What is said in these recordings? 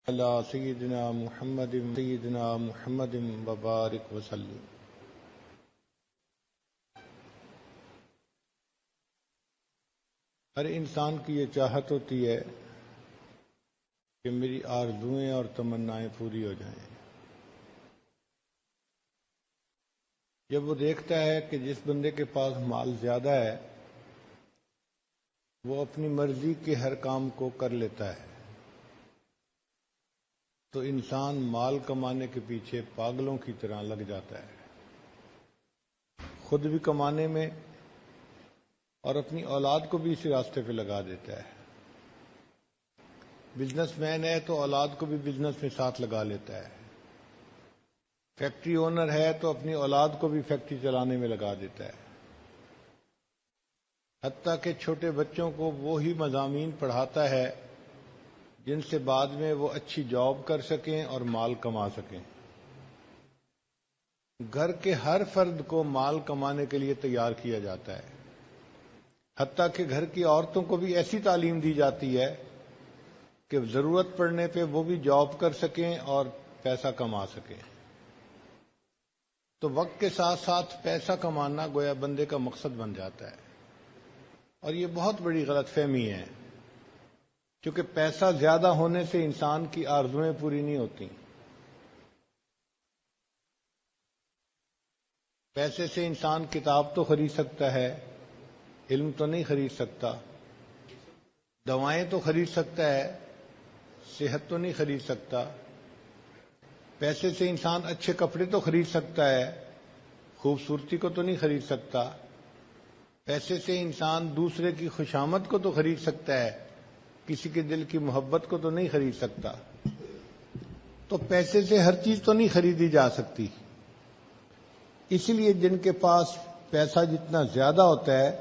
علی سیدنا محمد وبارک وسلم۔ ہر انسان کی یہ چاہت ہوتی ہے کہ میری آرزوئیں اور تمنائیں پوری ہو جائیں۔ جب وہ دیکھتا ہے کہ جس بندے کے پاس مال زیادہ ہے وہ اپنی مرضی کے ہر کام کو کر لیتا ہے، تو انسان مال کمانے کے پیچھے پاگلوں کی طرح لگ جاتا ہے، خود بھی کمانے میں اور اپنی اولاد کو بھی اسی راستے پہ لگا دیتا ہے۔ بزنس مین ہے تو اولاد کو بھی بزنس میں ساتھ لگا لیتا ہے، فیکٹری اونر ہے تو اپنی اولاد کو بھی فیکٹری چلانے میں لگا دیتا ہے، حتیٰ کہ چھوٹے بچوں کو وہی مضامین پڑھاتا ہے جن سے بعد میں وہ اچھی جاب کر سکیں اور مال کما سکیں۔ گھر کے ہر فرد کو مال کمانے کے لیے تیار کیا جاتا ہے، حتیٰ کہ گھر کی عورتوں کو بھی ایسی تعلیم دی جاتی ہے کہ ضرورت پڑنے پہ وہ بھی جاب کر سکیں اور پیسہ کما سکیں۔ تو وقت کے ساتھ ساتھ پیسہ کمانا گویا بندے کا مقصد بن جاتا ہے، اور یہ بہت بڑی غلط فہمی ہے، کیونکہ پیسہ زیادہ ہونے سے انسان کی آرزوئیں پوری نہیں ہوتی۔ پیسے سے انسان کتاب تو خرید سکتا ہے، علم تو نہیں خرید سکتا، دوائیں تو خرید سکتا ہے، صحت تو نہیں خرید سکتا۔ پیسے سے انسان اچھے کپڑے تو خرید سکتا ہے، خوبصورتی کو تو نہیں خرید سکتا۔ پیسے سے انسان دوسرے کی خوشامد کو تو خرید سکتا ہے، کسی کے دل کی محبت کو تو نہیں خرید سکتا۔ تو پیسے سے ہر چیز تو نہیں خریدی جا سکتی، اسی لیے جن کے پاس پیسہ جتنا زیادہ ہوتا ہے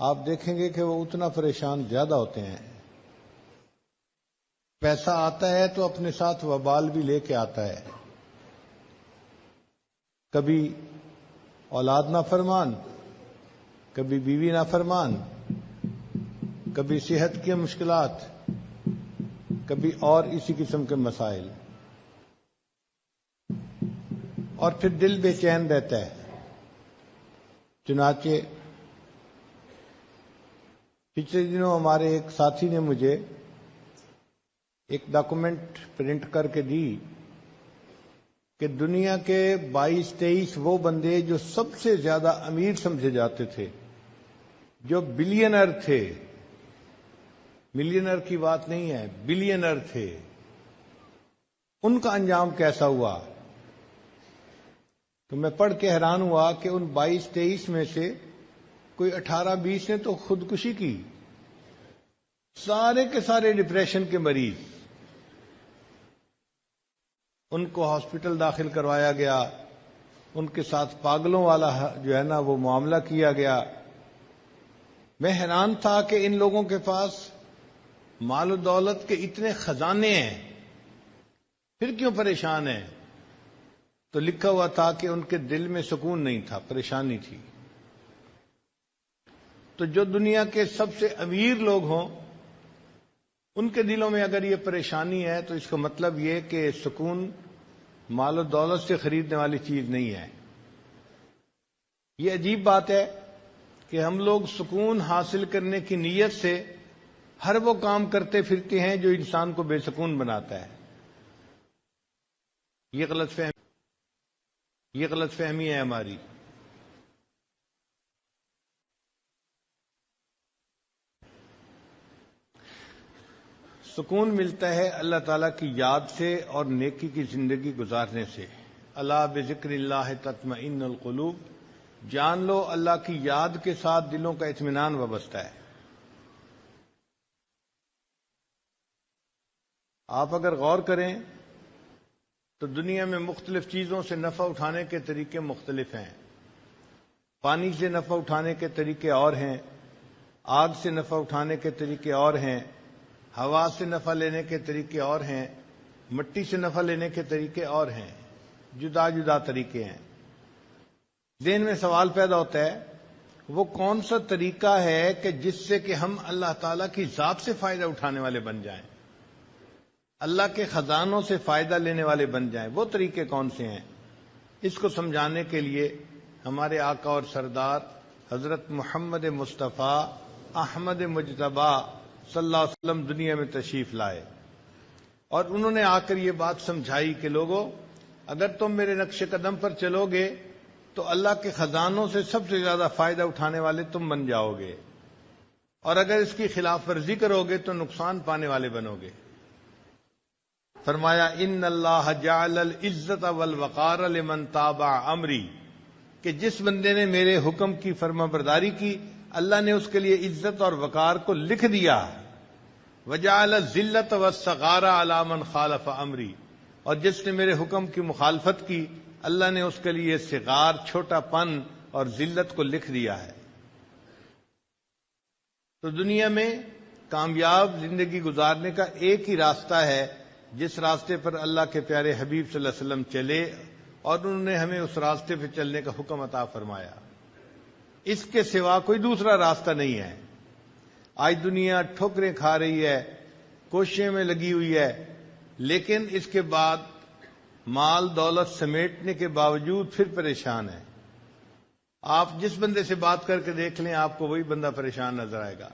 آپ دیکھیں گے کہ وہ اتنا پریشان زیادہ ہوتے ہیں۔ پیسہ آتا ہے تو اپنے ساتھ وبال بھی لے کے آتا ہے، کبھی اولاد نافرمان، کبھی بیوی نافرمان، کبھی صحت کی مشکلات، کبھی اور اسی قسم کے مسائل، اور پھر دل بے چین رہتا ہے۔ چنانچہ پچھلے دنوں ہمارے ایک ساتھی نے مجھے ایک ڈاکومنٹ پرنٹ کر کے دی کہ دنیا کے 22-23 وہ بندے جو سب سے زیادہ امیر سمجھے جاتے تھے، جو بلینر تھے، ملینر کی بات نہیں ہے، بلینر تھے، ان کا انجام کیسا ہوا۔ تو میں پڑھ کے حیران ہوا کہ ان 22-23 میں سے کوئی 18-20 نے تو خودکشی کی، سارے کے سارے ڈپریشن کے مریض، ان کو ہاسپٹل داخل کروایا گیا، ان کے ساتھ پاگلوں والا جو ہے نا وہ معاملہ کیا گیا۔ میں حیران تھا کہ ان لوگوں کے پاس مال و دولت کے اتنے خزانے ہیں، پھر کیوں پریشان ہیں؟ تو لکھا ہوا تھا کہ ان کے دل میں سکون نہیں تھا، پریشانی تھی۔ تو جو دنیا کے سب سے امیر لوگ ہوں ان کے دلوں میں اگر یہ پریشانی ہے تو اس کا مطلب یہ کہ سکون مال و دولت سے خریدنے والی چیز نہیں ہے۔ یہ عجیب بات ہے کہ ہم لوگ سکون حاصل کرنے کی نیت سے ہر وہ کام کرتے پھرتے ہیں جو انسان کو بے سکون بناتا ہے۔ یہ غلط فہمی ہے ہماری۔ سکون ملتا ہے اللہ تعالیٰ کی یاد سے اور نیکی کی زندگی گزارنے سے۔ الا بذکر اللہ تطمئن القلوب، جان لو اللہ کی یاد کے ساتھ دلوں کا اطمینان وابستہ ہے۔ آپ اگر غور کریں تو دنیا میں مختلف چیزوں سے نفع اٹھانے کے طریقے مختلف ہیں۔ پانی سے نفع اٹھانے کے طریقے اور ہیں، آگ سے نفع اٹھانے کے طریقے اور ہیں، ہوا سے نفع لینے کے طریقے اور ہیں، مٹی سے نفع لینے کے طریقے اور ہیں، جدا جدا طریقے ہیں۔ ذہن میں سوال پیدا ہوتا ہے وہ کون سا طریقہ ہے کہ جس سے کہ ہم اللہ تعالیٰ کی ذات سے فائدہ اٹھانے والے بن جائیں۔ اللہ کے خزانوں سے فائدہ لینے والے بن جائیں. وہ طریقے کون سے ہیں؟ اس کو سمجھانے کے لیے ہمارے آقا اور سردار حضرت محمد مصطفیٰ احمد مجتبی صلی اللہ علیہ وسلم دنیا میں تشریف لائے، اور انہوں نے آ کر یہ بات سمجھائی کہ لوگوں، اگر تم میرے نقش قدم پر چلو گے تو اللہ کے خزانوں سے سب سے زیادہ فائدہ اٹھانے والے تم بن جاؤ گے، اور اگر اس کی خلاف ورزی کرو گے تو نقصان پانے والے بنو گے. فرمایا ان اللہ جعل العزت والوقار لمن تابع امری، کہ جس بندے نے میرے حکم کی فرما برداری کی اللہ نے اس کے لیے عزت اور وقار کو لکھ دیا. وجعل الذلت والصغار علی من خالف امری، اور جس نے میرے حکم کی مخالفت کی اللہ نے اس کے لیے صغار، چھوٹا پن اور ذلت کو لکھ دیا ہے. تو دنیا میں کامیاب زندگی گزارنے کا ایک ہی راستہ ہے جس راستے پر اللہ کے پیارے حبیب صلی اللہ علیہ وسلم چلے، اور انہوں نے ہمیں اس راستے پہ چلنے کا حکم عطا فرمایا. اس کے سوا کوئی دوسرا راستہ نہیں ہے. آج دنیا ٹھوکریں کھا رہی ہے، کوششیں میں لگی ہوئی ہے، لیکن اس کے بعد مال دولت سمیٹنے کے باوجود پھر پریشان ہے. آپ جس بندے سے بات کر کے دیکھ لیں آپ کو وہی بندہ پریشان نظر آئے گا،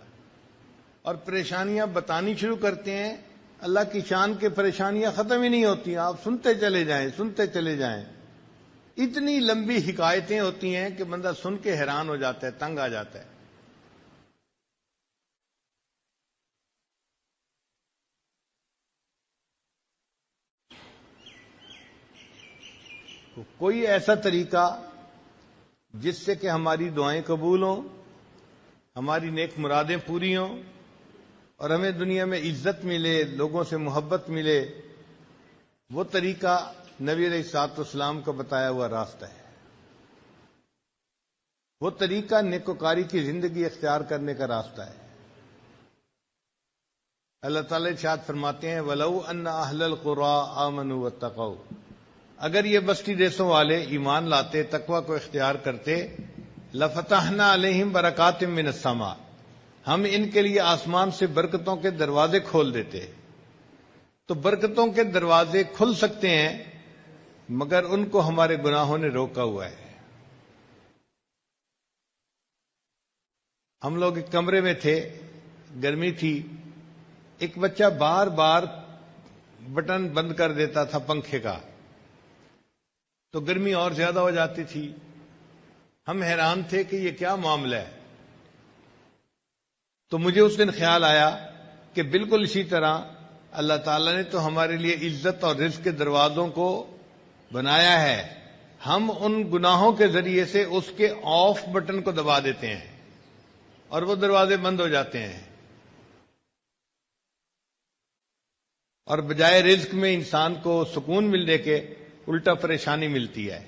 اور پریشانیاں بتانی شروع کرتے ہیں. اللہ کی شان کے پریشانیاں ختم ہی نہیں ہوتی، آپ سنتے چلے جائیں سنتے چلے جائیں. اتنی لمبی حکایتیں ہوتی ہیں کہ بندہ سن کے حیران ہو جاتا ہے، تنگ آ جاتا ہے. کوئی ایسا طریقہ جس سے کہ ہماری دعائیں قبول ہوں، ہماری نیک مرادیں پوری ہوں، اور ہمیں دنیا میں عزت ملے، لوگوں سے محبت ملے، وہ طریقہ نبی علیہ الصلوۃ والسلام کا بتایا ہوا راستہ ہے. وہ طریقہ نیکوکاری کی زندگی اختیار کرنے کا راستہ ہے. اللہ تعالی ارشاد فرماتے ہیں وَلَوْ أَنَّ أَهْلَ الْقُرَىٰ آمَنُوا وَاتَّقَوْا، اگر یہ بستی دیسوں والے ایمان لاتے، تقوی کو اختیار کرتے، لَفَتَحْنَا عَلَيْهِمْ بَرَكَاتٍ مِّنَ السَّمَاءِ، ہم ان کے لیے آسمان سے برکتوں کے دروازے کھول دیتے. تو برکتوں کے دروازے کھل سکتے ہیں مگر ان کو ہمارے گناہوں نے روکا ہوا ہے. ہم لوگ ایک کمرے میں تھے، گرمی تھی، ایک بچہ بار بار بٹن بند کر دیتا تھا پنکھے کا، تو گرمی اور زیادہ ہو جاتی تھی. ہم حیران تھے کہ یہ کیا معاملہ ہے. تو مجھے اس دن خیال آیا کہ بالکل اسی طرح اللہ تعالیٰ نے تو ہمارے لیے عزت اور رزق کے دروازوں کو بنایا ہے، ہم ان گناہوں کے ذریعے سے اس کے آف بٹن کو دبا دیتے ہیں اور وہ دروازے بند ہو جاتے ہیں، اور بجائے رزق میں انسان کو سکون ملنے کے الٹا پریشانی ملتی ہے.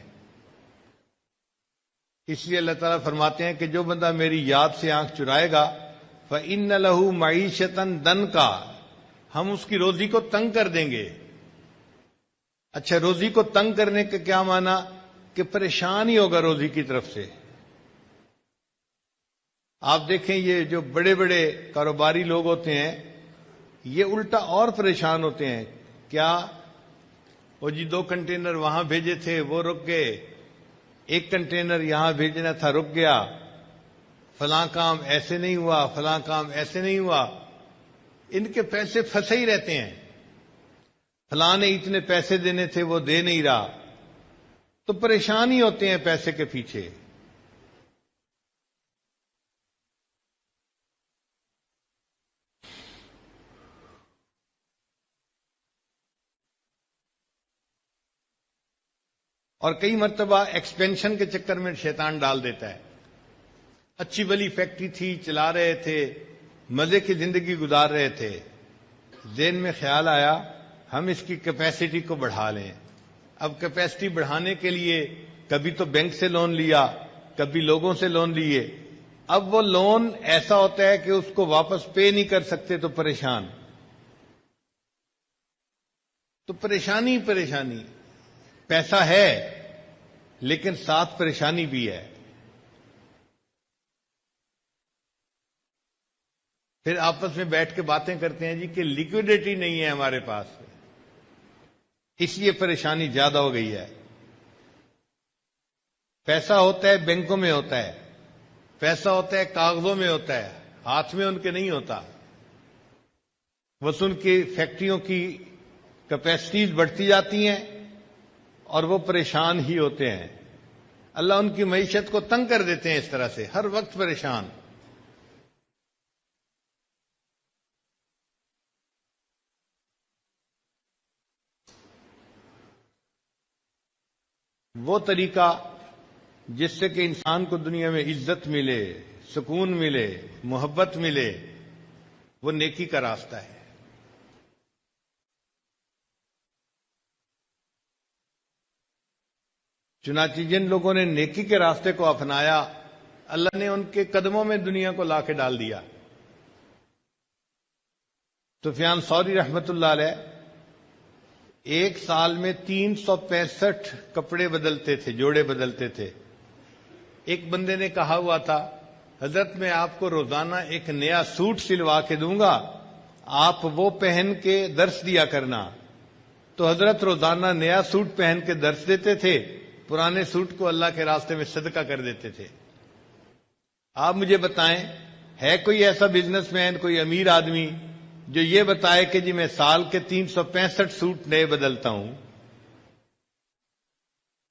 اس لیے اللہ تعالیٰ فرماتے ہیں کہ جو بندہ میری یاد سے آنکھ چرائے گا فَإِنَّ لَهُ مَعِيشَةً ضَنْكَ، ہم اس کی روزی کو تنگ کر دیں گے. اچھا، روزی کو تنگ کرنے کا کیا معنی؟ کہ پریشان ہی ہوگا روزی کی طرف سے. آپ دیکھیں یہ جو بڑے بڑے کاروباری لوگ ہوتے ہیں یہ الٹا اور پریشان ہوتے ہیں. کیا وہ جی 2 کنٹینر وہاں بھیجے تھے وہ رک گئے، 1 کنٹینر یہاں بھیجنا تھا رک گیا، فلاں کام ایسے نہیں ہوا، فلاں کام ایسے نہیں ہوا. ان کے پیسے پھنسے ہی رہتے ہیں. فلاں نے اتنے پیسے دینے تھے وہ دے نہیں رہا، تو پریشان ہی ہوتے ہیں پیسے کے پیچھے. اور کئی مرتبہ ایکسپینشن کے چکر میں شیطان ڈال دیتا ہے. اچھی بلی فیکٹری تھی، چلا رہے تھے، مزے کی زندگی گزار رہے تھے، ذہن میں خیال آیا ہم اس کی کیپیسٹی کو بڑھا لیں. اب کیپیسٹی بڑھانے کے لیے کبھی تو بینک سے لون لیا، کبھی لوگوں سے لون لیے. اب وہ لون ایسا ہوتا ہے کہ اس کو واپس پے نہیں کر سکتے تو پریشان. تو پریشانی پریشانی، پیسہ ہے لیکن ساتھ پریشانی بھی ہے. پھر آپس میں بیٹھ کے باتیں کرتے ہیں جی کہ لیکوڈیٹی نہیں ہے ہمارے پاس، اس لیے پریشانی زیادہ ہو گئی ہے۔ پیسہ ہوتا ہے بینکوں میں ہوتا ہے، پیسہ ہوتا ہے کاغذوں میں ہوتا ہے، ہاتھ میں ان کے نہیں ہوتا۔ بس ان کی فیکٹریوں کی کیپیسٹیز بڑھتی جاتی ہیں اور وہ پریشان ہی ہوتے ہیں۔ اللہ ان کی معیشت کو تنگ کر دیتے ہیں، اس طرح سے ہر وقت پریشان۔ وہ طریقہ جس سے کہ انسان کو دنیا میں عزت ملے، سکون ملے، محبت ملے، وہ نیکی کا راستہ ہے۔ چنانچہ جن لوگوں نے نیکی کے راستے کو اپنایا، اللہ نے ان کے قدموں میں دنیا کو لا کے ڈال دیا۔ سفیان ثوری رحمۃ اللہ علیہ ایک سال میں 365 کپڑے بدلتے تھے، جوڑے بدلتے تھے۔ ایک بندے نے کہا ہوا تھا، حضرت میں آپ کو روزانہ ایک نیا سوٹ سلوا کے دوں گا، آپ وہ پہن کے درس دیا کرنا۔ تو حضرت روزانہ نیا سوٹ پہن کے درس دیتے تھے، پرانے سوٹ کو اللہ کے راستے میں صدقہ کر دیتے تھے۔ آپ مجھے بتائیں، ہے کوئی ایسا بزنس مین، کوئی امیر آدمی جو یہ بتائے کہ جی میں سال کے 365 سوٹ نئے بدلتا ہوں؟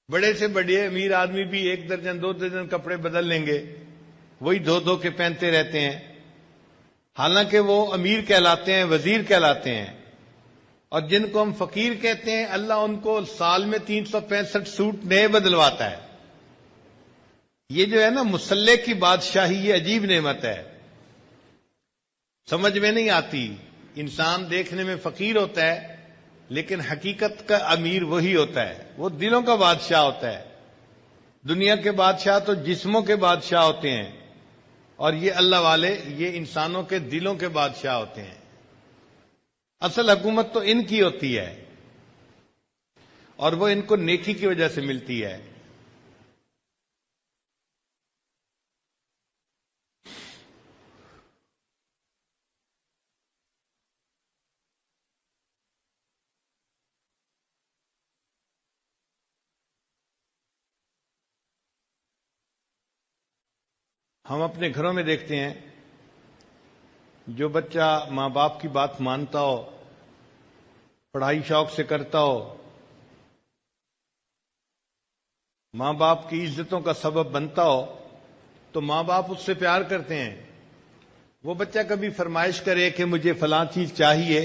بڑے سے بڑے امیر آدمی بھی 1 درجن 2 درجن کپڑے بدل لیں گے، وہی دھو دھو کے پہنتے رہتے ہیں، حالانکہ وہ امیر کہلاتے ہیں، وزیر کہلاتے ہیں۔ اور جن کو ہم فقیر کہتے ہیں، اللہ ان کو سال میں 365 سوٹ نئے بدلواتا ہے۔ یہ جو ہے نا مسلح کی بادشاہی، یہ عجیب نعمت ہے، سمجھ میں نہیں آتی۔ انسان دیکھنے میں فقیر ہوتا ہے لیکن حقیقت کا امیر وہی ہوتا ہے، وہ دلوں کا بادشاہ ہوتا ہے۔ دنیا کے بادشاہ تو جسموں کے بادشاہ ہوتے ہیں، اور یہ اللہ والے یہ انسانوں کے دلوں کے بادشاہ ہوتے ہیں۔ اصل حکومت تو ان کی ہوتی ہے، اور وہ ان کو نیکی کی وجہ سے ملتی ہے۔ ہم اپنے گھروں میں دیکھتے ہیں، جو بچہ ماں باپ کی بات مانتا ہو، پڑھائی شوق سے کرتا ہو، ماں باپ کی عزتوں کا سبب بنتا ہو، تو ماں باپ اس سے پیار کرتے ہیں۔ وہ بچہ کبھی فرمائش کرے کہ مجھے فلاں چیز چاہیے،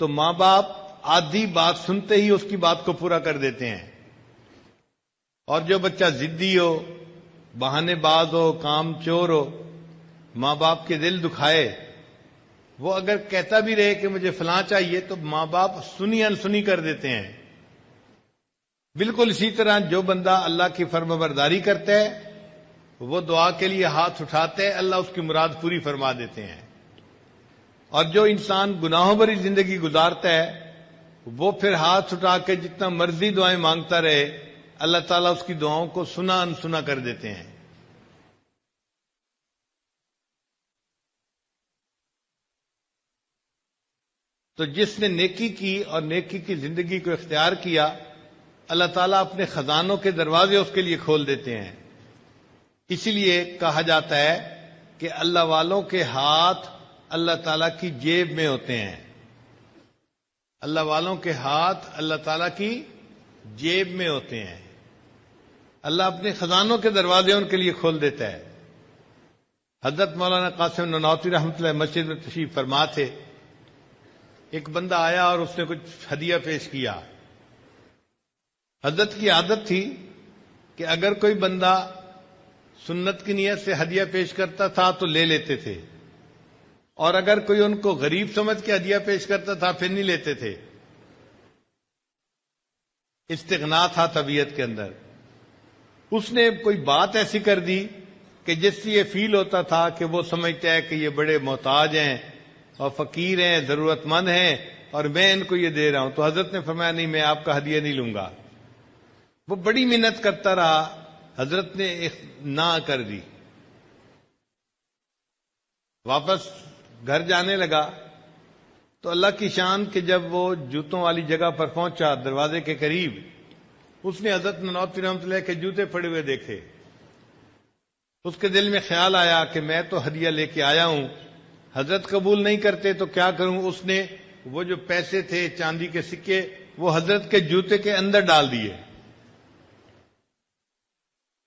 تو ماں باپ آدھی بات سنتے ہی اس کی بات کو پورا کر دیتے ہیں۔ اور جو بچہ ضدی ہو، بہانے باز ہو، کام چور ہو، ماں باپ کے دل دکھائے، وہ اگر کہتا بھی رہے کہ مجھے فلاں چاہیے تو ماں باپ سنی انسنی کر دیتے ہیں۔ بالکل اسی طرح جو بندہ اللہ کی فرمانبرداری کرتا ہے، وہ دعا کے لیے ہاتھ اٹھاتے ہیں، اللہ اس کی مراد پوری فرما دیتے ہیں۔ اور جو انسان گناہوں بھری زندگی گزارتا ہے، وہ پھر ہاتھ اٹھا کے جتنا مرضی دعائیں مانگتا رہے، اللہ تعالیٰ اس کی دعاؤں کو سنا انسنا کر دیتے ہیں۔ تو جس نے نیکی کی اور نیکی کی زندگی کو اختیار کیا، اللہ تعالیٰ اپنے خزانوں کے دروازے اس کے لیے کھول دیتے ہیں۔ اسی لیے کہا جاتا ہے کہ اللہ والوں کے ہاتھ اللہ تعالیٰ کی جیب میں ہوتے ہیں۔ اللہ والوں کے ہاتھ اللہ تعالیٰ کی جیب میں ہوتے ہیں۔ اللہ اپنے خزانوں کے دروازے ان کے لیے کھول دیتا ہے۔ حضرت مولانا قاسم نانوتوی رحمۃ اللہ مسجد میں تشریف فرما تھے۔ ایک بندہ آیا اور اس نے کچھ ہدیہ پیش کیا۔ حضرت کی عادت تھی کہ اگر کوئی بندہ سنت کی نیت سے ہدیہ پیش کرتا تھا تو لے لیتے تھے، اور اگر کوئی ان کو غریب سمجھ کے ہدیہ پیش کرتا تھا پھر نہیں لیتے تھے۔ استغنا تھا طبیعت کے اندر۔ اس نے کوئی بات ایسی کر دی کہ جس سے یہ فیل ہوتا تھا کہ وہ سمجھتا ہے کہ یہ بڑے محتاج ہیں اور فقیر ہیں، ضرورت مند ہیں، اور میں ان کو یہ دے رہا ہوں۔ تو حضرت نے فرمایا نہیں، میں آپ کا ہدیہ نہیں لوں گا۔ وہ بڑی محنت کرتا رہا، حضرت نے نہ کر دی۔ واپس گھر جانے لگا تو اللہ کی شان کہ جب وہ جوتوں والی جگہ پر پہنچا دروازے کے قریب، اس نے حضرت نانوتوی رحمۃ اللہ کے جوتے پڑے ہوئے دیکھے۔ اس کے دل میں خیال آیا کہ میں تو ہدیہ لے کے آیا ہوں، حضرت قبول نہیں کرتے تو کیا کروں؟ اس نے وہ جو پیسے تھے چاندی کے سکے وہ حضرت کے جوتے کے اندر ڈال دیے۔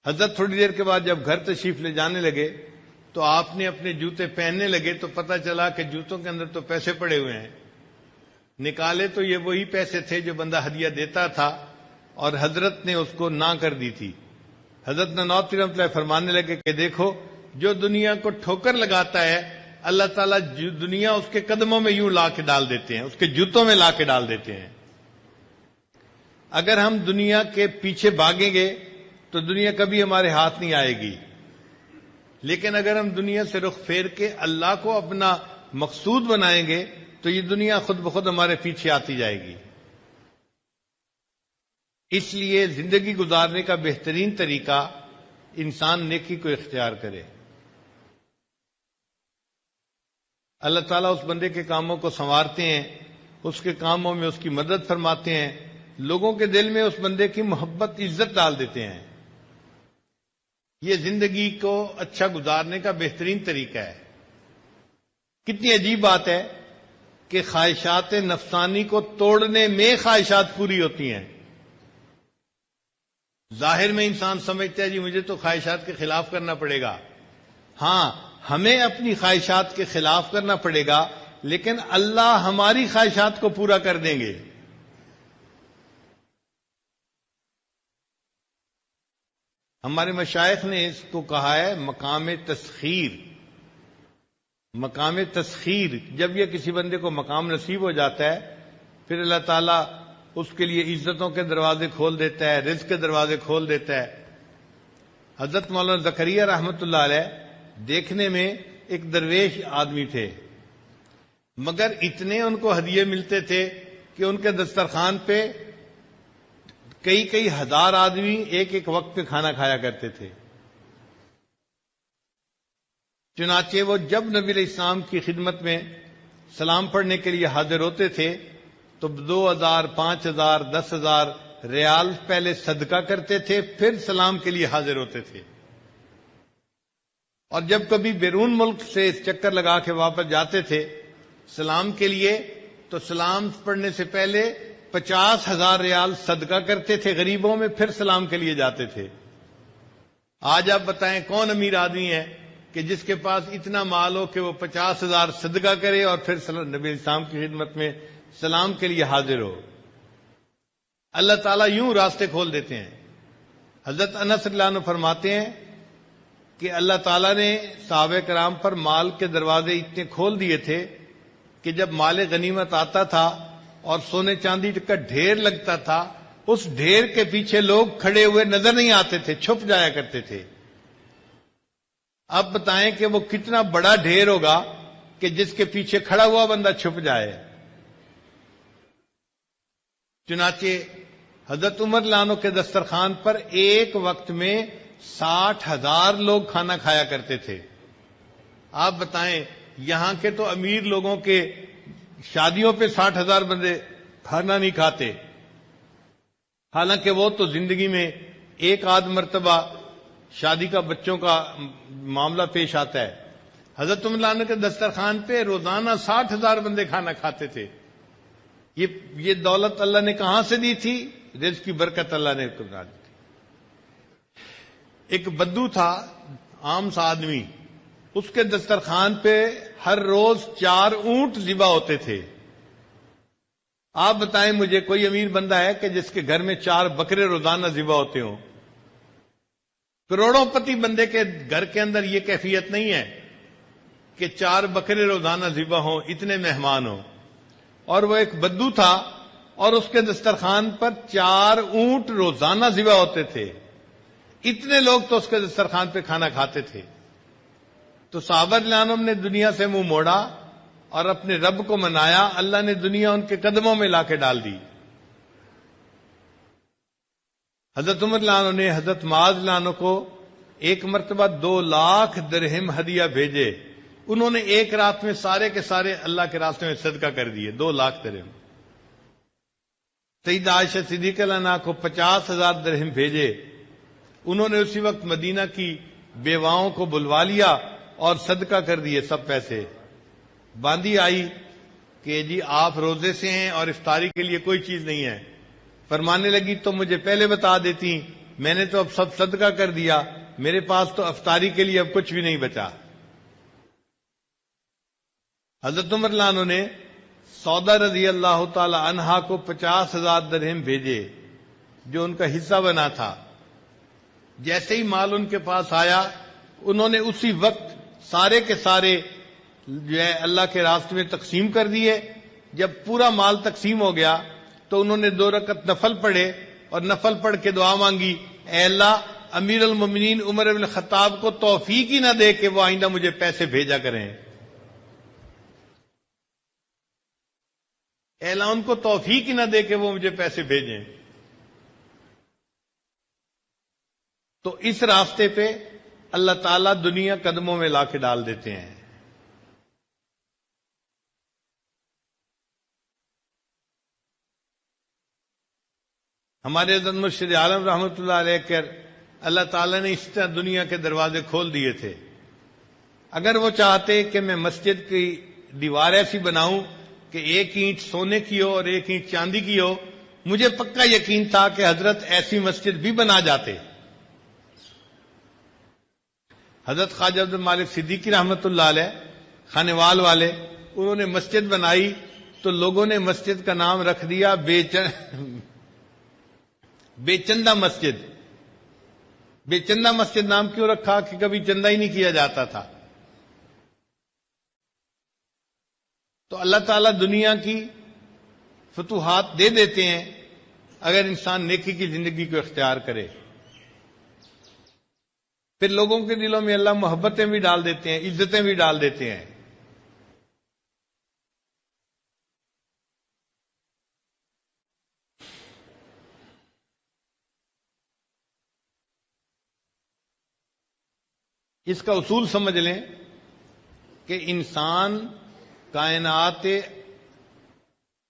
حضرت تھوڑی دیر کے بعد جب گھر تشریف لے جانے لگے تو آپ نے اپنے جوتے پہننے لگے تو پتہ چلا کہ جوتوں کے اندر تو پیسے پڑے ہوئے ہیں۔ نکالے تو یہ وہی پیسے تھے جو بندہ ہدیہ دیتا تھا، اور حضرت نے اس کو نہ کر دی تھی۔ حضرت نانوتوی رحمۃ اللہ فرمانے لگے کہ دیکھو، جو دنیا کو ٹھوکر لگاتا ہے اللہ تعالیٰ دنیا اس کے قدموں میں یوں لا کے ڈال دیتے ہیں، اس کے جوتوں میں لا کے ڈال دیتے ہیں۔ اگر ہم دنیا کے پیچھے بھاگیں گے تو دنیا کبھی ہمارے ہاتھ نہیں آئے گی، لیکن اگر ہم دنیا سے رخ پھیر کے اللہ کو اپنا مقصود بنائیں گے تو یہ دنیا خود بخود ہمارے پیچھے آتی جائے گی۔ اس لیے زندگی گزارنے کا بہترین طریقہ انسان نیکی کو اختیار کرے۔ اللہ تعالیٰ اس بندے کے کاموں کو سنوارتے ہیں، اس کے کاموں میں اس کی مدد فرماتے ہیں، لوگوں کے دل میں اس بندے کی محبت عزت ڈال دیتے ہیں۔ یہ زندگی کو اچھا گزارنے کا بہترین طریقہ ہے۔ کتنی عجیب بات ہے کہ خواہشات نفسانی کو توڑنے میں خواہشات پوری ہوتی ہیں۔ ظاہر میں انسان سمجھتا ہے جی مجھے تو خواہشات کے خلاف کرنا پڑے گا۔ ہاں، ہمیں اپنی خواہشات کے خلاف کرنا پڑے گا، لیکن اللہ ہماری خواہشات کو پورا کر دیں گے۔ ہمارے مشائخ نے اس کو کہا ہے مقام تسخیر۔ مقام تسخیر، جب یہ کسی بندے کو مقام نصیب ہو جاتا ہے پھر اللہ تعالیٰ اس کے لیے عزتوں کے دروازے کھول دیتا ہے، رزق کے دروازے کھول دیتا ہے۔ حضرت مولانا زکریا رحمۃ اللہ علیہ دیکھنے میں ایک درویش آدمی تھے، مگر اتنے ان کو ہدیے ملتے تھے کہ ان کے دسترخوان پہ کئی ہزار آدمی ایک ایک وقت پہ کھانا کھایا کرتے تھے۔ چنانچہ وہ جب نبی علیہ السلام کی خدمت میں سلام پڑھنے کے لیے حاضر ہوتے تھے تو 2000، 5000، 10,000 ریال پہلے صدقہ کرتے تھے، پھر سلام کے لیے حاضر ہوتے تھے۔ اور جب کبھی بیرون ملک سے چکر لگا کے واپس جاتے تھے سلام کے لیے تو سلام پڑھنے سے پہلے 50,000 ریال صدقہ کرتے تھے غریبوں میں، پھر سلام کے لیے جاتے تھے۔ آج آپ بتائیں کون امیر آدمی ہے کہ جس کے پاس اتنا مال ہو کہ وہ 50,000 صدقہ کرے اور پھر نبی السلام کی خدمت میں سلام کے لیے حاضر ہو؟ اللہ تعالیٰ یوں راستے کھول دیتے ہیں۔ حضرت انس رضی اللہ عنہ فرماتے ہیں کہ اللہ تعالیٰ نے صحابہ کرام پر مال کے دروازے اتنے کھول دیے تھے کہ جب مال غنیمت آتا تھا اور سونے چاندی کا ڈھیر لگتا تھا، اس ڈھیر کے پیچھے لوگ کھڑے ہوئے نظر نہیں آتے تھے، چھپ جایا کرتے تھے۔ اب بتائیں کہ وہ کتنا بڑا ڈھیر ہوگا کہ جس کے پیچھے کھڑا ہوا بندہ چھپ جائے۔ چنانچہ حضرت عمر رضی اللہ عنہ کے دسترخوان پر ایک وقت میں 60,000 لوگ کھانا کھایا کرتے تھے۔ آپ بتائیں یہاں کے تو امیر لوگوں کے شادیوں پہ 60,000 بندے کھانا نہیں کھاتے، حالانکہ وہ تو زندگی میں ایک آدھ مرتبہ شادی کا بچوں کا معاملہ پیش آتا ہے۔ حضرت عمر رضی اللہ عنہ کے دسترخوان پہ روزانہ 60,000 بندے کھانا کھاتے تھے۔ یہ دولت اللہ نے کہاں سے دی تھی؟ رزق کی برکت اللہ نے دی تھی۔ ایک بدو تھا، عام سا آدمی، اس کے دسترخوان پہ ہر روز 4 اونٹ ذبح ہوتے تھے۔ آپ بتائیں مجھے کوئی امیر بندہ ہے کہ جس کے گھر میں 4 بکرے روزانہ ذبح ہوتے ہوں؟ کروڑوں پتی بندے کے گھر کے اندر یہ کیفیت نہیں ہے کہ 4 بکرے روزانہ ذبح ہوں، اتنے مہمان ہوں۔ اور وہ ایک بدو تھا اور اس کے دسترخوان پر 4 اونٹ روزانہ ذبح ہوتے تھے۔ اتنے لوگ تو اس کے دسترخوان پہ کھانا کھاتے تھے۔ تو صحابہ رضی اللہ عنہم نے دنیا سے منہ موڑا اور اپنے رب کو منایا، اللہ نے دنیا ان کے قدموں میں لا کے ڈال دی۔ حضرت عمر رضی اللہ عنہ نے حضرت معاذ رضی اللہ عنہ کو ایک مرتبہ 2 لاکھ درہم ہدیہ بھیجے انہوں نے ایک رات میں سارے کے سارے اللہ کے راستے میں صدقہ کر دیے، 2 لاکھ درہم۔ سیدہ عائشہ صدیقہ عنہا کو 50,000 درہم بھیجے، انہوں نے اسی وقت مدینہ کی بیواؤں کو بلوا لیا اور صدقہ کر دیے سب پیسے۔ باندی آئی کہ جی آپ روزے سے ہیں اور افطاری کے لیے کوئی چیز نہیں ہے، فرمانے لگی تو مجھے پہلے بتا دیتی، میں نے تو اب سب صدقہ کر دیا، میرے پاس تو افطاری کے لیے اب کچھ بھی نہیں بچا۔ حضرت عمر رضی اللہ عنہ نے سودا رضی اللہ تعالی عنہا کو 50,000 درہم بھیجے جو ان کا حصہ بنا تھا۔ جیسے ہی مال ان کے پاس آیا، انہوں نے اسی وقت سارے کے سارے جو ہے اللہ کے راستے میں تقسیم کر دیے۔ جب پورا مال تقسیم ہو گیا تو انہوں نے 2 رکعت نفل پڑھے اور نفل پڑھ کے دعا مانگی، اے اللہ امیر المومنین عمر بن الخطاب کو توفیق ہی نہ دے کہ وہ آئندہ مجھے پیسے بھیجا کریں، اے اللہ ان کو توفیق ہی نہ دے کہ وہ مجھے پیسے بھیجیں۔ تو اس راستے پہ اللہ تعالیٰ دنیا قدموں میں لا کے ڈال دیتے ہیں۔ ہمارے حضرت مرشد عالم رحمۃ اللہ علیہ کر اللہ تعالیٰ نے اس طرح دنیا کے دروازے کھول دیے تھے۔ اگر وہ چاہتے کہ میں مسجد کی دیوار ایسی بناؤں کہ ایک اینٹ سونے کی ہو اور ایک اینٹ چاندی کی ہو، مجھے پکا یقین تھا کہ حضرت ایسی مسجد بھی بنا جاتے۔ حضرت خواجہ عبد المالک صدیقی رحمۃ اللہ علیہ خانوال والے، انہوں نے مسجد بنائی تو لوگوں نے مسجد کا نام رکھ دیا بے چندہ مسجد۔ بے چندہ مسجد نام کیوں رکھا؟ کہ کبھی چندہ ہی نہیں کیا جاتا تھا۔ تو اللہ تعالیٰ دنیا کی فتوحات دے دیتے ہیں اگر انسان نیکی کی زندگی کو اختیار کرے۔ پھر لوگوں کے دلوں میں اللہ محبتیں بھی ڈال دیتے ہیں، عزتیں بھی ڈال دیتے ہیں۔ اس کا اصول سمجھ لیں کہ انسان کائنات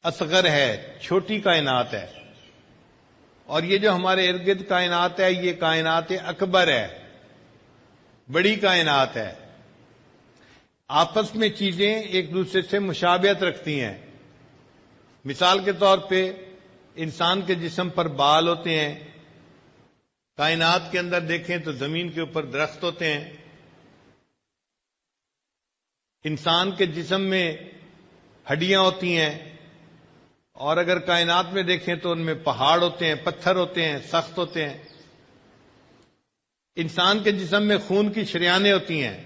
اصغر ہے، چھوٹی کائنات ہے، اور یہ جو ہمارے ارد گرد کائنات ہے یہ کائنات اکبر ہے، بڑی کائنات ہے۔ آپس میں چیزیں ایک دوسرے سے مشابہت رکھتی ہیں۔ مثال کے طور پہ انسان کے جسم پر بال ہوتے ہیں، کائنات کے اندر دیکھیں تو زمین کے اوپر درخت ہوتے ہیں، انسان کے جسم میں ہڈیاں ہوتی ہیں، اور اگر کائنات میں دیکھیں تو ان میں پہاڑ ہوتے ہیں، پتھر ہوتے ہیں، سخت ہوتے ہیں۔ انسان کے جسم میں خون کی شریانیں ہوتی ہیں،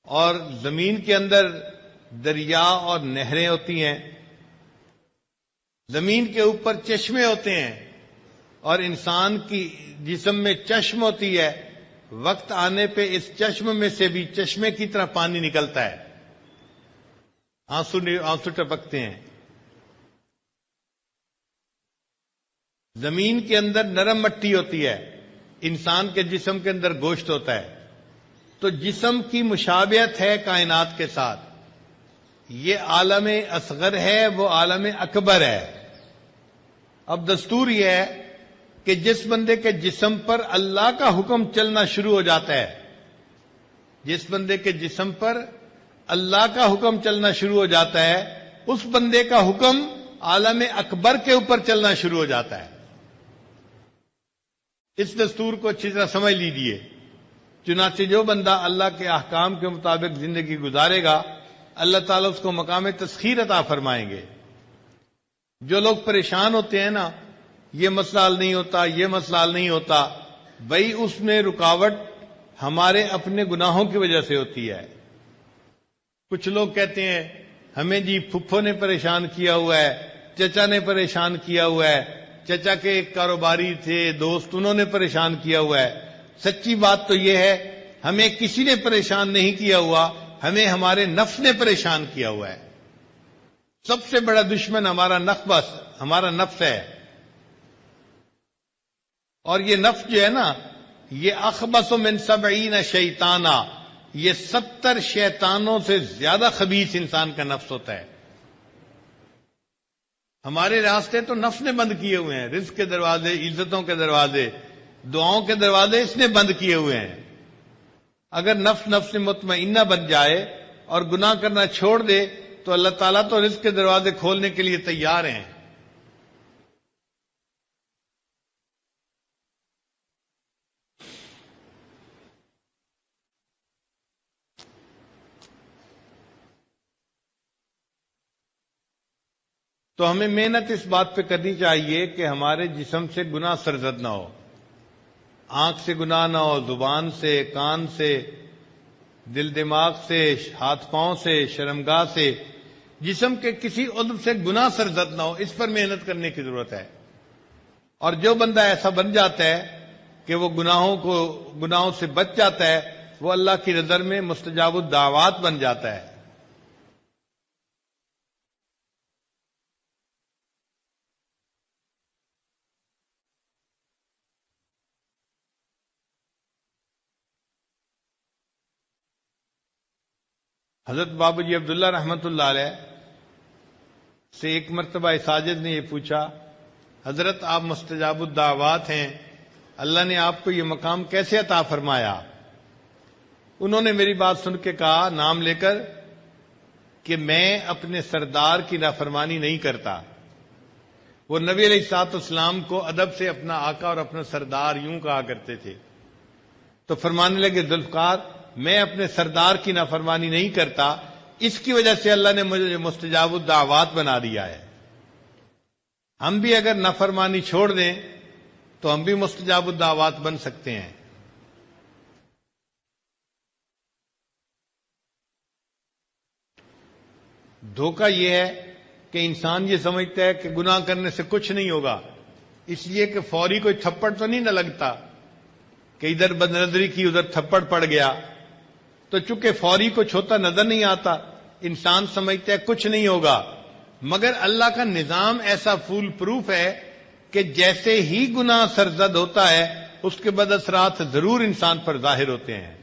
اور زمین کے اندر دریا اور نہریں ہوتی ہیں۔ زمین کے اوپر چشمے ہوتے ہیں، اور انسان کی جسم میں چشم ہوتی ہے۔ وقت آنے پہ اس چشم میں سے بھی چشمے کی طرح پانی نکلتا ہے، آنسو ٹپکتے ہیں۔ زمین کے اندر نرم مٹی ہوتی ہے، انسان کے جسم کے اندر گوشت ہوتا ہے۔ تو جسم کی مشابہت ہے کائنات کے ساتھ۔ یہ عالم اصغر ہے، وہ عالم اکبر ہے۔ اب دستور یہ ہے کہ جس بندے کے جسم پر اللہ کا حکم چلنا شروع ہو جاتا ہے، جس بندے کے جسم پر اللہ کا حکم چلنا شروع ہو جاتا ہے، اس بندے کا حکم عالم اکبر کے اوپر چلنا شروع ہو جاتا ہے۔ اس دستور کو اچھی طرح سمجھ لیجیے۔ چنانچہ جو بندہ اللہ کے احکام کے مطابق زندگی گزارے گا، اللہ تعالیٰ اس کو مقام تسخیر عطا فرمائیں گے۔ جو لوگ پریشان ہوتے ہیں نا، یہ مسئلہ حل نہیں ہوتا، یہ مسئلہ حل نہیں ہوتا، بھائی اس میں رکاوٹ ہمارے اپنے گناہوں کی وجہ سے ہوتی ہے۔ کچھ لوگ کہتے ہیں ہمیں جی پھپھو نے پریشان کیا ہوا ہے، چچا نے پریشان کیا ہوا ہے، چچا کے ایک کاروباری تھے دوست، انہوں نے پریشان کیا ہوا ہے۔ سچی بات تو یہ ہے ہمیں کسی نے پریشان نہیں کیا ہوا، ہمیں ہمارے نفس نے پریشان کیا ہوا ہے۔ سب سے بڑا دشمن ہمارا نفس ہے، اور یہ نفس جو ہے نا، یہ اخبث من 70 شیطانا، یہ 70 شیطانوں سے زیادہ خبیث انسان کا نفس ہوتا ہے. ہمارے راستے تو نفس نے بند کیے ہوئے ہیں، رزق کے دروازے، عزتوں کے دروازے، دعاؤں کے دروازے اس نے بند کیے ہوئے ہیں. اگر نفس مطمئنہ بن جائے اور گناہ کرنا چھوڑ دے تو اللہ تعالیٰ تو رزق کے دروازے کھولنے کے لیے تیار ہیں. تو ہمیں محنت اس بات پہ کرنی چاہیے کہ ہمارے جسم سے گناہ سرزد نہ ہو، آنکھ سے گناہ نہ ہو، زبان سے، کان سے، دل دماغ سے، ہاتھ پاؤں سے، شرمگاہ سے، جسم کے کسی عضو سے گناہ سرزد نہ ہو. اس پر محنت کرنے کی ضرورت ہے. اور جو بندہ ایسا بن جاتا ہے کہ وہ گناہوں سے بچ جاتا ہے، وہ اللہ کی نظر میں مستجاب الدعوات بن جاتا ہے. حضرت بابو جی عبداللہ رحمت اللہ علیہ سے ایک مرتبہ ساجد نے یہ پوچھا، حضرت آپ مستجاب الدعوات ہیں، اللہ نے آپ کو یہ مقام کیسے عطا فرمایا؟ انہوں نے میری بات سن کے کہا نام لے کر کہ میں اپنے سردار کی نافرمانی نہیں کرتا. وہ نبی علیہ الصلوۃ والسلام کو ادب سے اپنا آقا اور اپنا سردار یوں کہا کرتے تھے. تو فرمانے لگے ذوالفقار میں اپنے سردار کی نافرمانی نہیں کرتا، اس کی وجہ سے اللہ نے مجھے مستجاب الدعوات بنا دیا ہے. ہم بھی اگر نافرمانی چھوڑ دیں تو ہم بھی مستجاب الدعوات بن سکتے ہیں. دھوکہ یہ ہے کہ انسان یہ سمجھتا ہے کہ گناہ کرنے سے کچھ نہیں ہوگا، اس لیے کہ فوری کوئی تھپڑ تو نہیں نہ لگتا کہ ادھر بد نظری کی ادھر تھپڑ پڑ گیا، تو چونکہ فوری کچھ ہوتا نظر نہیں آتا انسان سمجھتا ہے کچھ نہیں ہوگا. مگر اللہ کا نظام ایسا فول پروف ہے کہ جیسے ہی گناہ سرزد ہوتا ہے اس کے بعد اثرات ضرور انسان پر ظاہر ہوتے ہیں.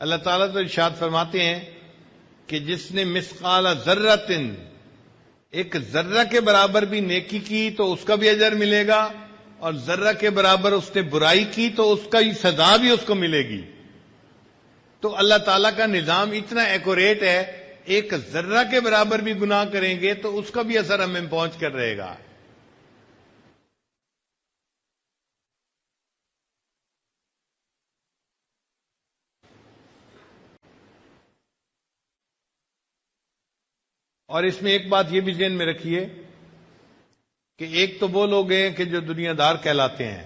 اللہ تعالیٰ تو ارشاد فرماتے ہیں کہ جس نے مثقال ذرۃ، ایک ذرہ کے برابر بھی نیکی کی تو اس کا بھی اجر ملے گا، اور ذرہ کے برابر اس نے برائی کی تو اس کا ہی سزا بھی اس کو ملے گی. تو اللہ تعالیٰ کا نظام اتنا ایکوریٹ ہے، ایک ذرہ کے برابر بھی گناہ کریں گے تو اس کا بھی اثر ہمیں پہنچ کر رہے گا. اور اس میں ایک بات یہ بھی ذہن میں رکھیے کہ ایک تو وہ لوگ ہیں کہ جو دنیا دار کہلاتے ہیں،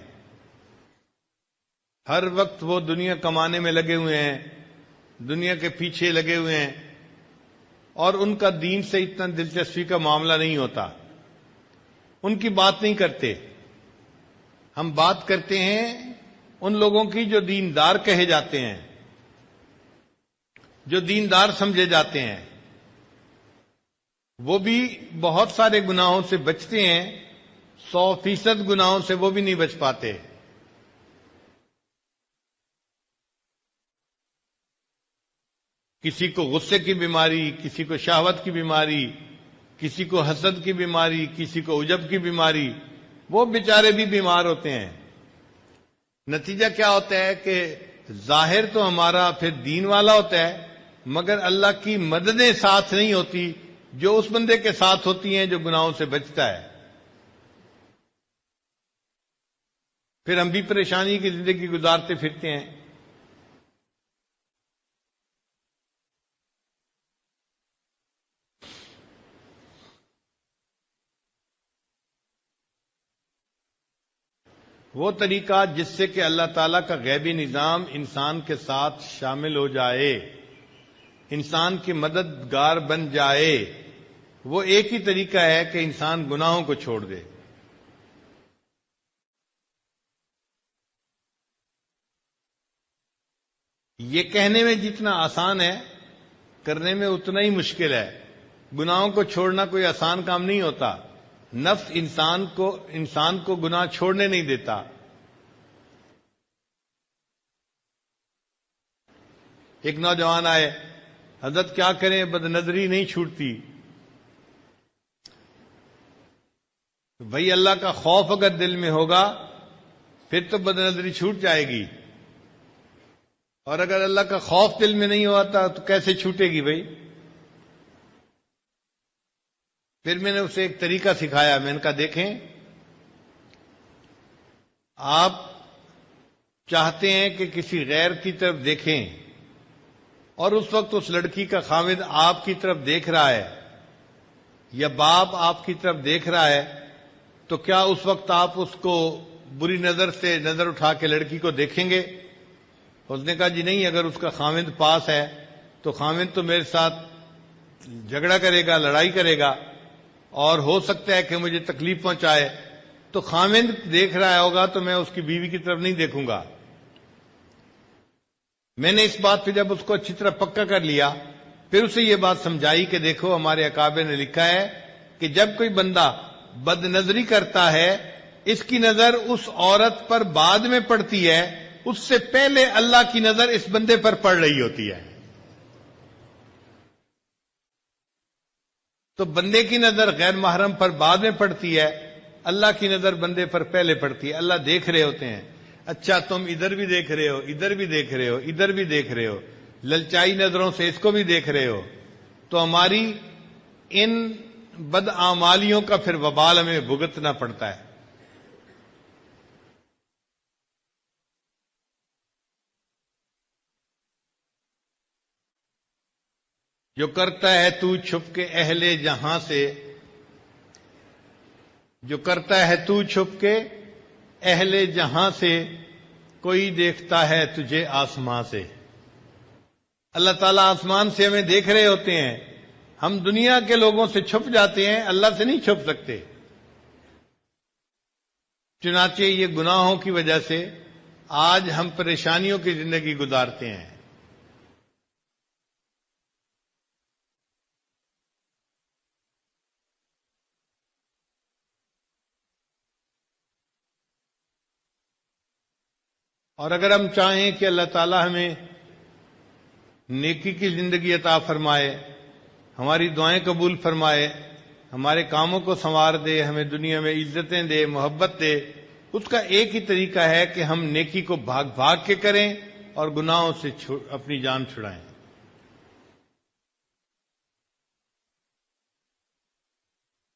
ہر وقت وہ دنیا کمانے میں لگے ہوئے ہیں، دنیا کے پیچھے لگے ہوئے ہیں، اور ان کا دین سے اتنا دلچسپی کا معاملہ نہیں ہوتا، ان کی بات نہیں کرتے. ہم بات کرتے ہیں ان لوگوں کی جو دیندار کہے جاتے ہیں، جو دیندار سمجھے جاتے ہیں. وہ بھی بہت سارے گناہوں سے بچتے ہیں، 100% گناہوں سے وہ بھی نہیں بچ پاتے. کسی کو غصے کی بیماری، کسی کو شہوت کی بیماری، کسی کو حسد کی بیماری، کسی کو عجب کی بیماری، وہ بیچارے بھی بیمار ہوتے ہیں. نتیجہ کیا ہوتا ہے کہ ظاہر تو ہمارا پھر دین والا ہوتا ہے، مگر اللہ کی مددیں ساتھ نہیں ہوتی جو اس بندے کے ساتھ ہوتی ہیں جو گناہوں سے بچتا ہے. پھر ہم بھی پریشانی کی زندگی گزارتے پھرتے ہیں. وہ طریقہ جس سے کہ اللہ تعالیٰ کا غیبی نظام انسان کے ساتھ شامل ہو جائے، انسان کی مددگار بن جائے، وہ ایک ہی طریقہ ہے کہ انسان گناہوں کو چھوڑ دے. یہ کہنے میں جتنا آسان ہے کرنے میں اتنا ہی مشکل ہے. گناہوں کو چھوڑنا کوئی آسان کام نہیں ہوتا. نفس انسان کو گناہ چھوڑنے نہیں دیتا. ایک نوجوان آئے، حضرت کیا کریں، بد نظری نہیں چھوٹتی. بھائی اللہ کا خوف اگر دل میں ہوگا پھر تو بد نظری چھوٹ جائے گی، اور اگر اللہ کا خوف دل میں نہیں ہوتا تو کیسے چھوٹے گی بھائی؟ پھر میں نے اسے ایک طریقہ سکھایا. میں نے کہا دیکھیں، آپ چاہتے ہیں کہ کسی غیر کی طرف دیکھیں اور اس وقت اس لڑکی کا خاوند آپ کی طرف دیکھ رہا ہے یا باپ آپ کی طرف دیکھ رہا ہے، تو کیا اس وقت آپ اس کو بری نظر سے نظر اٹھا کے لڑکی کو دیکھیں گے؟ اس نے کہا جی نہیں، اگر اس کا خاوند پاس ہے تو خاوند تو میرے ساتھ جھگڑا کرے گا، لڑائی کرے گا، اور ہو سکتا ہے کہ مجھے تکلیف پہنچائے. تو خاوند دیکھ رہا ہوگا تو میں اس کی بیوی کی طرف نہیں دیکھوں گا. میں نے اس بات پہ جب اس کو اچھی طرح پکا کر لیا، پھر اسے یہ بات سمجھائی کہ دیکھو ہمارے اکابر نے لکھا ہے کہ جب کوئی بندہ بد نظری کرتا ہے، اس کی نظر اس عورت پر بعد میں پڑتی ہے، اس سے پہلے اللہ کی نظر اس بندے پر پڑ رہی ہوتی ہے. تو بندے کی نظر غیر محرم پر بعد میں پڑتی ہے، اللہ کی نظر بندے پر پہلے پڑتی ہے. اللہ دیکھ رہے ہوتے ہیں. اچھا تم ادھر بھی دیکھ رہے ہو، ادھر بھی دیکھ رہے ہو، ادھر بھی دیکھ رہے ہو، للچائی نظروں سے اس کو بھی دیکھ رہے ہو، تو ہماری ان بدعمالیوں کا پھر وبال ہمیں بھگتنا پڑتا ہے. جو کرتا ہے تو چھپ کے اہل جہاں سے، جو کرتا ہے تو چھپ کے اہل جہاں سے، کوئی دیکھتا ہے تجھے آسمان سے. اللہ تعالیٰ آسمان سے ہمیں دیکھ رہے ہوتے ہیں. ہم دنیا کے لوگوں سے چھپ جاتے ہیں، اللہ سے نہیں چھپ سکتے. چنانچہ یہ گناہوں کی وجہ سے آج ہم پریشانیوں کی زندگی گزارتے ہیں. اور اگر ہم چاہیں کہ اللہ تعالیٰ ہمیں نیکی کی زندگی عطا فرمائے، ہماری دعائیں قبول فرمائے، ہمارے کاموں کو سنوار دے، ہمیں دنیا میں عزتیں دے، محبت دے، اس کا ایک ہی طریقہ ہے کہ ہم نیکی کو بھاگ بھاگ کے کریں اور گناہوں سے اپنی جان چھڑائیں.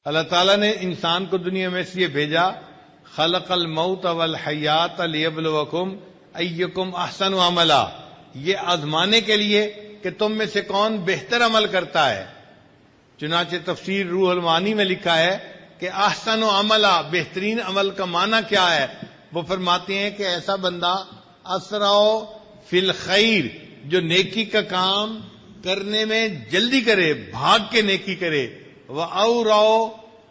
اللہ تعالیٰ نے انسان کو دنیا میں اس لیے بھیجا، خلق الموت والحیات لیبلوکم ایکم احسن عملا، یہ آزمانے کے لیے کہ تم میں سے کون بہتر عمل کرتا ہے. چنانچہ تفسیر روح المعانی میں لکھا ہے کہ احسن عملا، بہترین عمل کا معنی کیا ہے؟ وہ فرماتے ہیں کہ ایسا بندہ اسرع فی الخیر، جو نیکی کا کام کرنے میں جلدی کرے، بھاگ کے نیکی کرے، وَأَوْرَعُ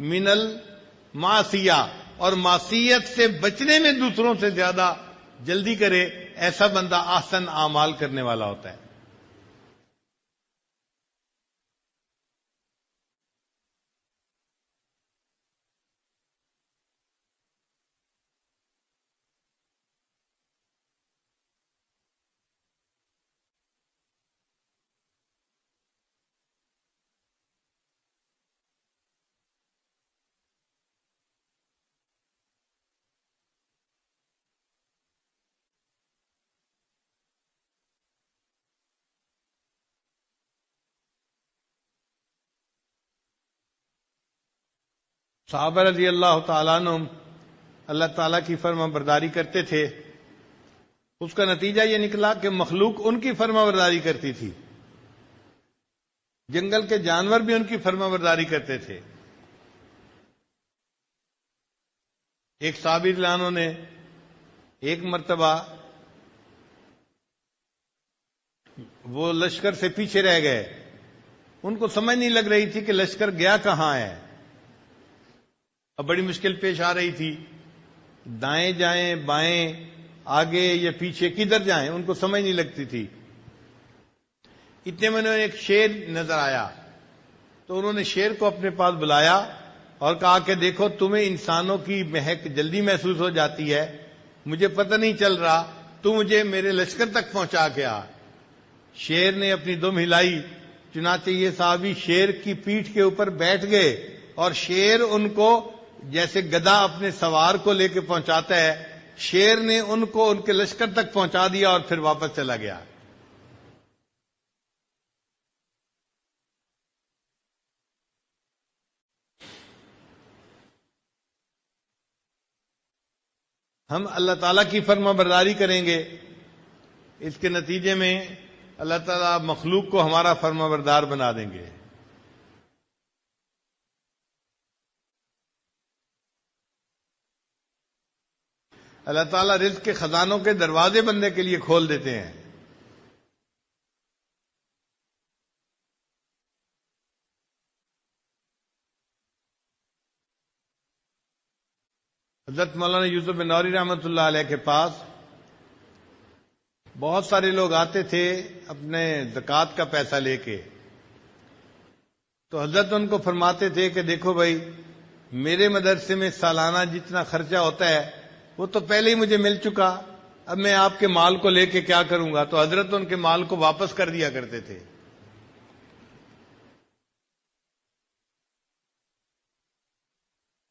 مِنَ الْمَعْصِیَةِ، اور معصیت سے بچنے میں دوسروں سے زیادہ جلدی کرے. ایسا بندہ احسن اعمال کرنے والا ہوتا ہے. صحابہ رضی اللہ تعالیٰ عنہ اللہ تعالیٰ کی فرما برداری کرتے تھے. اس کا نتیجہ یہ نکلا کہ مخلوق ان کی فرما برداری کرتی تھی، جنگل کے جانور بھی ان کی فرما برداری کرتے تھے. ایک صحابی لانوں نے ایک مرتبہ وہ لشکر سے پیچھے رہ گئے. ان کو سمجھ نہیں لگ رہی تھی کہ لشکر گیا کہاں ہے. اب بڑی مشکل پیش آ رہی تھی، دائیں جائیں، بائیں، آگے یا پیچھے، کدھر جائیں، ان کو سمجھ نہیں لگتی تھی. اتنے میں انہیں ایک شیر نظر آیا تو انہوں نے شیر کو اپنے پاس بلایا اور کہا کہ دیکھو تمہیں انسانوں کی مہک جلدی محسوس ہو جاتی ہے، مجھے پتہ نہیں چل رہا، تو مجھے میرے لشکر تک پہنچا کے آ۔ شیر نے اپنی دم ہلائی، چنانچہ یہ صحابی شیر کی پیٹھ کے اوپر بیٹھ گئے اور شیر ان کو جیسے گدھا اپنے سوار کو لے کے پہنچاتا ہے، شیر نے ان کو ان کے لشکر تک پہنچا دیا اور پھر واپس چلا گیا۔ ہم اللہ تعالیٰ کی فرما برداری کریں گے، اس کے نتیجے میں اللہ تعالیٰ مخلوق کو ہمارا فرما بردار بنا دیں گے۔ اللہ تعالیٰ رزق کے خزانوں کے دروازے بندے کے لیے کھول دیتے ہیں۔ حضرت مولانا یوسف بن نوری رحمۃ اللہ علیہ کے پاس بہت سارے لوگ آتے تھے اپنے زکوٰۃ کا پیسہ لے کے، تو حضرت ان کو فرماتے تھے کہ دیکھو بھائی، میرے مدرسے میں سالانہ جتنا خرچہ ہوتا ہے وہ تو پہلے ہی مجھے مل چکا، اب میں آپ کے مال کو لے کے کیا کروں گا؟ تو حضرت ان کے مال کو واپس کر دیا کرتے تھے۔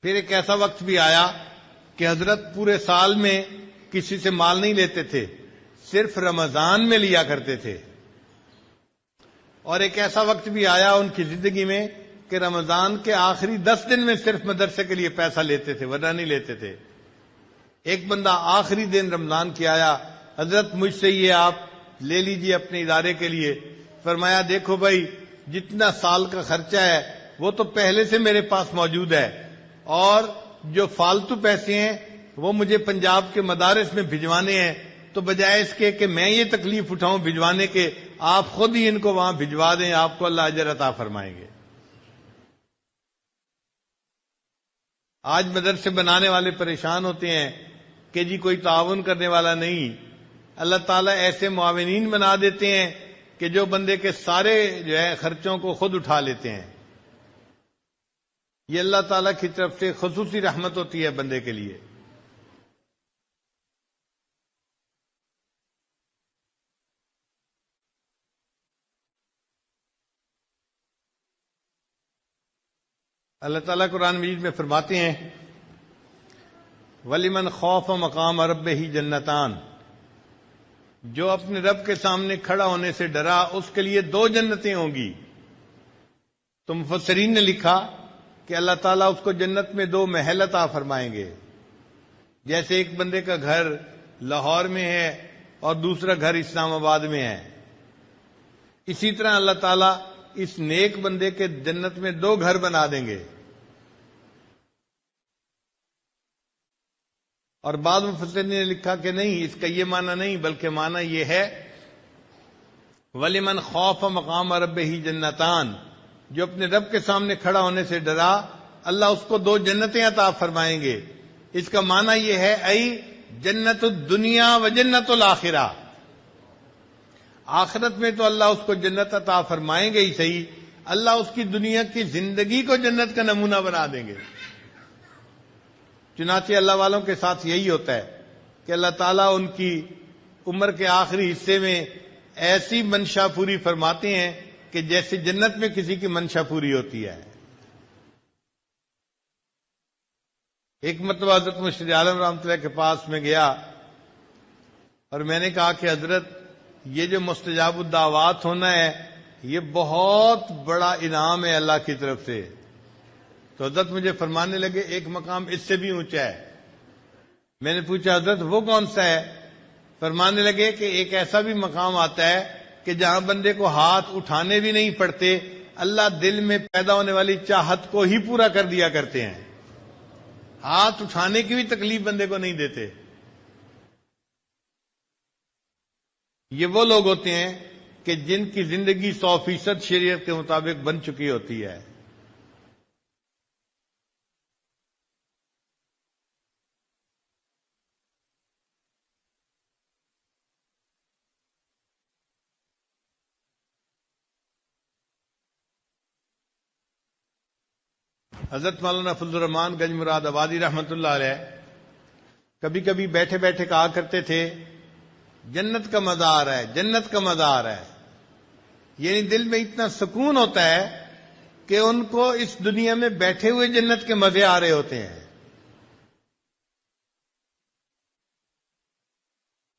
پھر ایک ایسا وقت بھی آیا کہ حضرت پورے سال میں کسی سے مال نہیں لیتے تھے، صرف رمضان میں لیا کرتے تھے۔ اور ایک ایسا وقت بھی آیا ان کی زندگی میں کہ رمضان کے آخری 10 دن میں صرف مدرسے کے لیے پیسہ لیتے تھے، ورنہ نہیں لیتے تھے۔ ایک بندہ آخری دن رمضان کی آیا، حضرت مجھ سے یہ آپ لے لیجئے اپنے ادارے کے لیے۔ فرمایا دیکھو بھائی، جتنا سال کا خرچہ ہے وہ تو پہلے سے میرے پاس موجود ہے، اور جو فالتو پیسے ہیں وہ مجھے پنجاب کے مدارس میں بھجوانے ہیں، تو بجائے اس کے کہ میں یہ تکلیف اٹھاؤں بھجوانے کے، آپ خود ہی ان کو وہاں بھجوا دیں، آپ کو اللہ اجر عطا فرمائیں گے۔ آج مدرسے بنانے والے پریشان ہوتے ہیں کہ جی کوئی تعاون کرنے والا نہیں۔ اللہ تعالیٰ ایسے معاونین بنا دیتے ہیں کہ جو بندے کے سارے جو ہے خرچوں کو خود اٹھا لیتے ہیں۔ یہ اللہ تعالیٰ کی طرف سے خصوصی رحمت ہوتی ہے بندے کے لیے۔ اللہ تعالیٰ قرآن مجید میں فرماتے ہیں وَلِمَنْ خَافَ مَقَامَ رَبِّهِ جَنَّتَانِ، جو اپنے رب کے سامنے کھڑا ہونے سے ڈرا اس کے لیے 2 جنتیں ہوں گی۔ تو مفسرین نے لکھا کہ اللہ تعالیٰ اس کو جنت میں 2 محل عطا فرمائیں گے۔ جیسے ایک بندے کا گھر لاہور میں ہے اور دوسرا گھر اسلام آباد میں ہے، اسی طرح اللہ تعالیٰ اس نیک بندے کے جنت میں 2 گھر بنا دیں گے۔ اور بعض مفسرین نے لکھا کہ نہیں، اس کا یہ معنی نہیں، بلکہ معنی یہ ہے وَلِمَنْ خَافَ مَقَامَ رَبِّهِ جَنَّتَانِ، جو اپنے رب کے سامنے کھڑا ہونے سے ڈرا اللہ اس کو 2 جنتیں عطا فرمائیں گے۔ اس کا معنی یہ ہے ای جنت الدنیا و جنت الآخرہ، آخرت میں تو اللہ اس کو جنت عطا فرمائیں گے ہی صحیح، اللہ اس کی دنیا کی زندگی کو جنت کا نمونہ بنا دیں گے۔ چنانچہ اللہ والوں کے ساتھ یہی ہوتا ہے کہ اللہ تعالیٰ ان کی عمر کے آخری حصے میں ایسی منشا پوری فرماتے ہیں کہ جیسے جنت میں کسی کی منشا پوری ہوتی ہے۔ ایک مرتبہ حضرت مشیر عالم رحمۃ اللہ کے پاس میں گیا اور میں نے کہا کہ حضرت یہ جو مستجاب الدعوات ہونا ہے یہ بہت بڑا انعام ہے اللہ کی طرف سے۔ تو حضرت مجھے فرمانے لگے ایک مقام اس سے بھی اونچا ہے۔ میں نے پوچھا حضرت وہ کون سا ہے؟ فرمانے لگے کہ ایک ایسا بھی مقام آتا ہے کہ جہاں بندے کو ہاتھ اٹھانے بھی نہیں پڑتے، اللہ دل میں پیدا ہونے والی چاہت کو ہی پورا کر دیا کرتے ہیں، ہاتھ اٹھانے کی بھی تکلیف بندے کو نہیں دیتے۔ یہ وہ لوگ ہوتے ہیں کہ جن کی زندگی 100% شریعت کے مطابق بن چکی ہوتی ہے۔ حضرت مولانا فضل الرحمان گنج مراد آبادی رحمۃ اللہ علیہ کبھی کبھی بیٹھے بیٹھے کہا کرتے تھے جنت کا مزہ آ رہا ہے، جنت کا مزہ آ رہا ہے. یعنی دل میں اتنا سکون ہوتا ہے کہ ان کو اس دنیا میں بیٹھے ہوئے جنت کے مزے آ رہے ہوتے ہیں.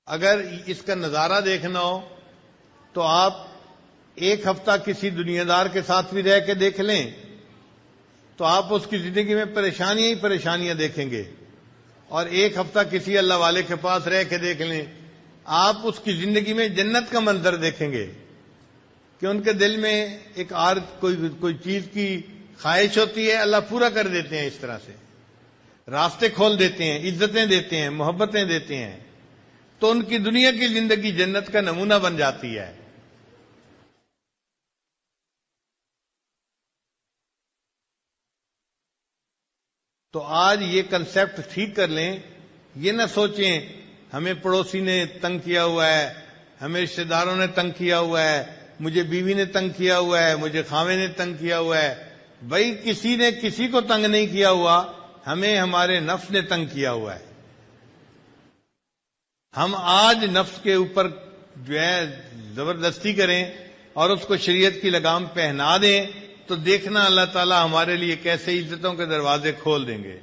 اگر اس کا نظارہ دیکھنا ہو تو آپ ایک ہفتہ کسی دنیا دار کے ساتھ بھی رہ کے دیکھ لیں تو آپ اس کی زندگی میں پریشانیاں ہی پریشانیاں دیکھیں گے، اور ایک ہفتہ کسی اللہ والے کے پاس رہ کے دیکھ لیں آپ اس کی زندگی میں جنت کا منظر دیکھیں گے کہ ان کے دل میں ایک کوئی چیز کی خواہش ہوتی ہے، اللہ پورا کر دیتے ہیں. اس طرح سے راستے کھول دیتے ہیں، عزتیں دیتے ہیں، محبتیں دیتے ہیں، تو ان کی دنیا کی زندگی جنت کا نمونہ بن جاتی ہے. تو آج یہ کنسپٹ ٹھیک کر لیں، یہ نہ سوچیں ہمیں پڑوسی نے تنگ کیا ہوا ہے، ہمیں رشتہ داروں نے تنگ کیا ہوا ہے، مجھے بیوی نے تنگ کیا ہوا ہے، مجھے خاوند نے تنگ کیا ہوا ہے. بھائی کسی نے کسی کو تنگ نہیں کیا ہوا، ہمیں ہمارے نفس نے تنگ کیا ہوا ہے. ہم آج نفس کے اوپر جو ہے زبردستی کریں اور اس کو شریعت کی لگام پہنا دیں تو دیکھنا اللہ تعالیٰ ہمارے لیے کیسے عزتوں کے دروازے کھول دیں گے.